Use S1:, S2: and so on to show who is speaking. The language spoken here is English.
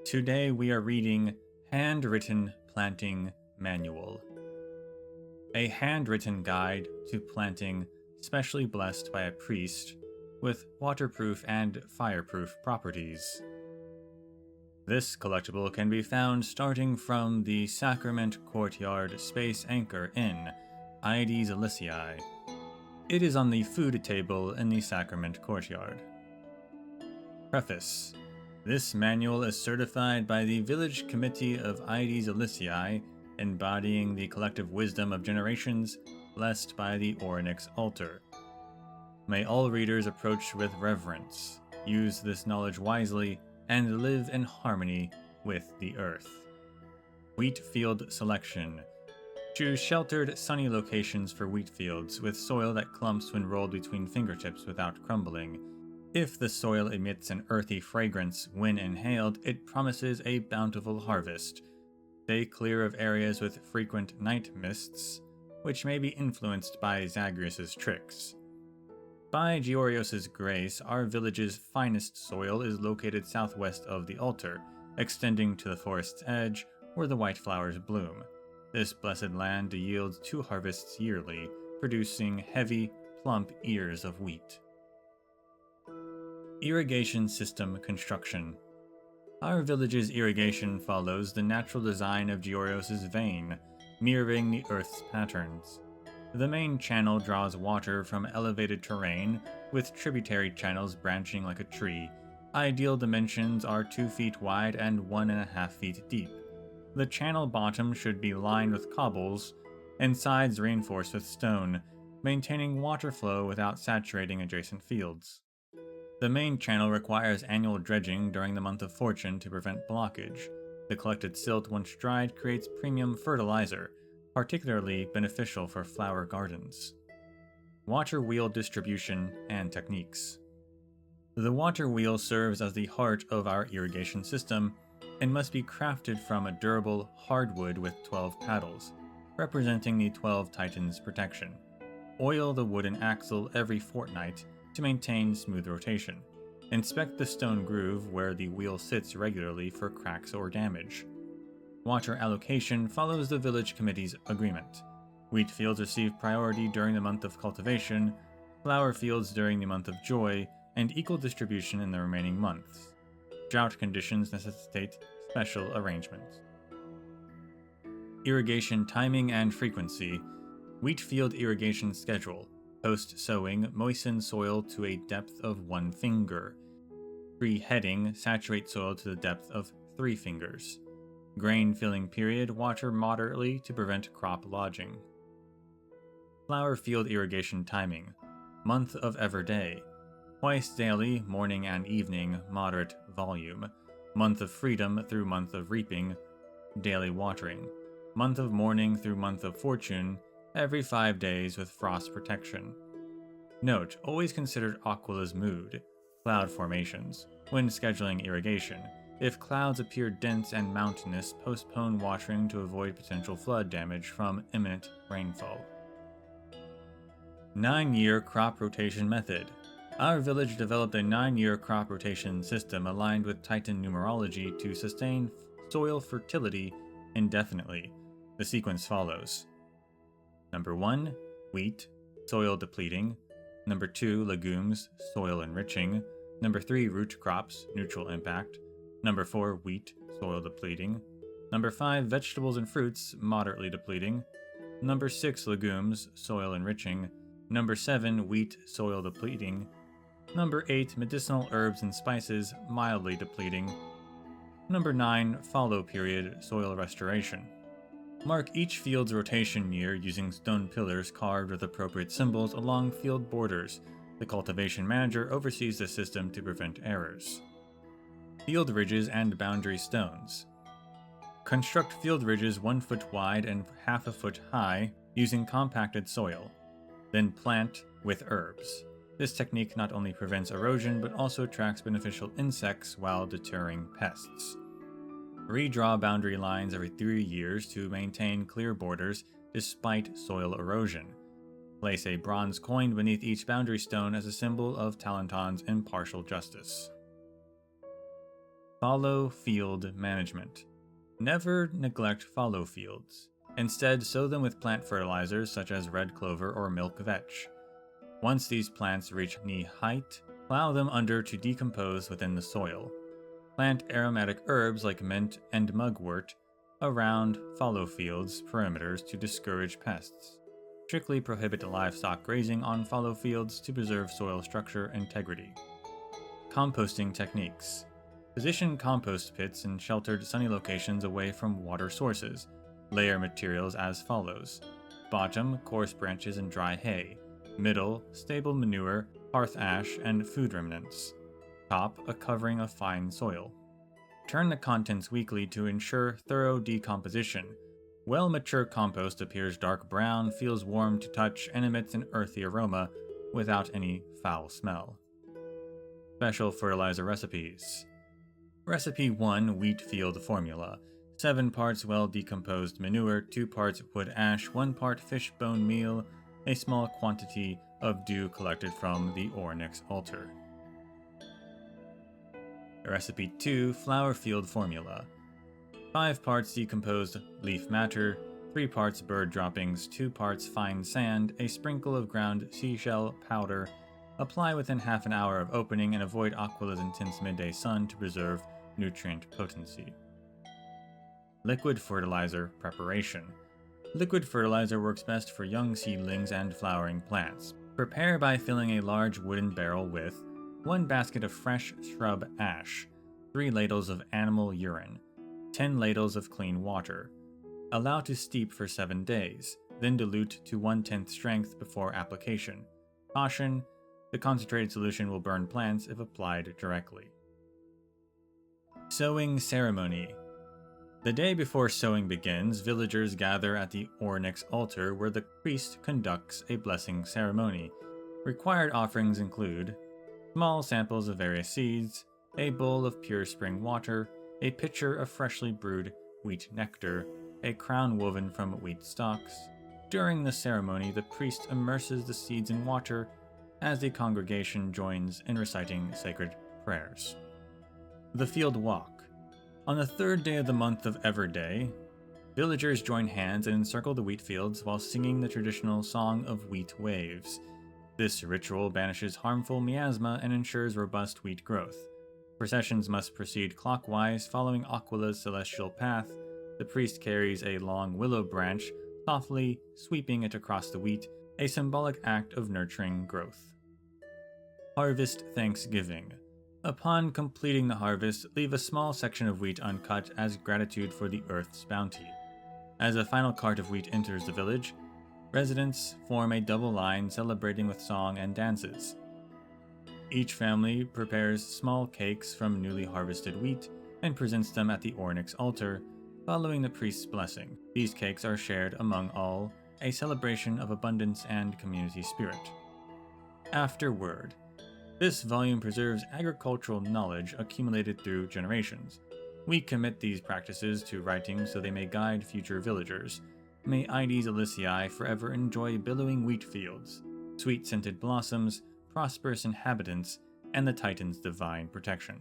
S1: Today we are reading Handwritten Planting Manual, a handwritten guide to planting specially blessed by a priest with waterproof and fireproof properties. This collectible can be found starting from the Sacrament Courtyard Space Anchor Inn, Aedes Elysiae. It is on the food table in the Sacrament Courtyard. Preface: This manual is certified by the Village Committee of Aedes Elysiae, embodying the collective wisdom of generations blessed by the Orynyx altar. May all readers approach with reverence, use this knowledge wisely, and live in harmony with the earth. Wheat field selection. Choose sheltered, sunny locations for wheat fields with soil that clumps when rolled between fingertips without crumbling. If the soil emits an earthy fragrance when inhaled, it promises a bountiful harvest. Stay clear of areas with frequent night mists, which may be influenced by Zagreus' tricks. By Georios' grace, our village's finest soil is located southwest of the altar, extending to the forest's edge where the white flowers bloom. This blessed land yields 2 harvests yearly, producing heavy, plump ears of wheat. Irrigation system construction. Our village's irrigation follows the natural design of Georios' vein, mirroring the Earth's patterns. The main channel draws water from elevated terrain, with tributary channels branching like a tree. Ideal dimensions are 2 feet wide and 1.5 feet deep. The channel bottom should be lined with cobbles, and sides reinforced with stone, maintaining water flow without saturating adjacent fields. The main channel requires annual dredging during the month of fortune to prevent blockage. The collected silt, once dried, creates premium fertilizer, particularly beneficial for flower gardens. Water wheel distribution and techniques. The water wheel serves as the heart of our irrigation system and must be crafted from a durable hardwood with 12 paddles, representing the 12 Titans' protection. Oil the wooden axle every fortnight to maintain smooth rotation. Inspect the stone groove where the wheel sits regularly for cracks or damage. Water allocation follows the village committee's agreement. Wheat fields receive priority during the month of cultivation, flower fields during the month of joy, and equal distribution in the remaining months. Drought conditions necessitate special arrangements. Irrigation timing and frequency. Wheat field irrigation schedule. Post-sowing, moisten soil to a depth of 1 finger. Pre-heading, saturate soil to the depth of 3 fingers. Grain filling period, water moderately to prevent crop lodging. Flower field irrigation timing. Month of Everday. Twice daily, morning and evening, moderate volume. Month of freedom through month of reaping, daily watering. Month of mourning through month of fortune, every 5 days with frost protection. Note, always consider Aquila's mood, cloud formations, when scheduling irrigation. If clouds appear dense and mountainous, postpone watering to avoid potential flood damage from imminent rainfall. 9-year crop rotation method. Our village developed a 9-year crop rotation system aligned with Titan numerology to sustain soil fertility indefinitely. The sequence follows. Number 1, wheat, soil depleting. Number 2, legumes, soil enriching. Number 3, root crops, neutral impact. Number 4, wheat, soil depleting. Number 5, vegetables and fruits, moderately depleting. Number 6, legumes, soil enriching. Number 7, wheat, soil depleting. Number 8, medicinal herbs and spices, mildly depleting. Number 9, fallow period, soil restoration. Mark each field's rotation year using stone pillars carved with appropriate symbols along field borders. The cultivation manager oversees the system to prevent errors. Field ridges and boundary stones. Construct field ridges 1 foot wide and half a foot high using compacted soil. Then plant with herbs. This technique not only prevents erosion but also attracts beneficial insects while deterring pests. Redraw boundary lines every 3 years to maintain clear borders despite soil erosion. Place a bronze coin beneath each boundary stone as a symbol of Talenton's impartial justice. Fallow field management. Never neglect fallow fields. Instead, sow them with plant fertilizers such as red clover or milk vetch. Once these plants reach knee height, plow them under to decompose within the soil. Plant aromatic herbs like mint and mugwort around fallow fields' perimeters to discourage pests. Strictly prohibit livestock grazing on fallow fields to preserve soil structure integrity. Composting techniques. Position compost pits in sheltered, sunny locations away from water sources. Layer materials as follows: bottom, coarse branches and dry hay; middle, stable manure, hearth ash, and food remnants; top, a covering of fine soil. Turn the contents weekly to ensure thorough decomposition. Well-mature compost appears dark brown, feels warm to touch, and emits an earthy aroma without any foul smell. Special fertilizer recipes. Recipe 1 Wheat Field Formula. 7 parts well-decomposed manure, 2 parts wood ash, 1 part fish bone meal, a small quantity of dew collected from the Onyx altar. Recipe 2 Flower Field Formula. 5 parts decomposed leaf matter, 3 parts bird droppings, 2 parts fine sand, a sprinkle of ground seashell powder. Apply within half an hour of opening and avoid Aquila's intense midday sun to preserve nutrient potency. Liquid fertilizer preparation. Liquid fertilizer works best for young seedlings and flowering plants. Prepare by filling a large wooden barrel with 1 basket of fresh shrub ash, 3 ladles of animal urine, 10 ladles of clean water. Allow to steep for 7 days, then dilute to 1/10 strength before application. Caution: the concentrated solution will burn plants if applied directly. Sowing ceremony. The day before sowing begins, villagers gather at the Onyx altar where the priest conducts a blessing ceremony. Required offerings include small samples of various seeds, a bowl of pure spring water, a pitcher of freshly brewed wheat nectar, a crown woven from wheat stalks. During the ceremony, the priest immerses the seeds in water as the congregation joins in reciting sacred prayers. The Field Walk. On the 3rd day of the month of Everday, villagers join hands and encircle the wheat fields while singing the traditional Song of Wheat Waves. This ritual banishes harmful miasma and ensures robust wheat growth. Processions must proceed clockwise, following Aquila's celestial path. The priest carries a long willow branch, softly sweeping it across the wheat, a symbolic act of nurturing growth. Harvest Thanksgiving. Upon completing the harvest, leave a small section of wheat uncut as gratitude for the earth's bounty. As a final cart of wheat enters the village, residents form a double line celebrating with song and dances. Each family prepares small cakes from newly harvested wheat and presents them at the Onyx altar, following the priest's blessing. These cakes are shared among all, a celebration of abundance and community spirit. Afterword. This volume preserves agricultural knowledge accumulated through generations. We commit these practices to writing so they may guide future villagers. May Aedes Elysiae forever enjoy billowing wheat fields, sweet-scented blossoms, prosperous inhabitants, and the Titan's divine protection.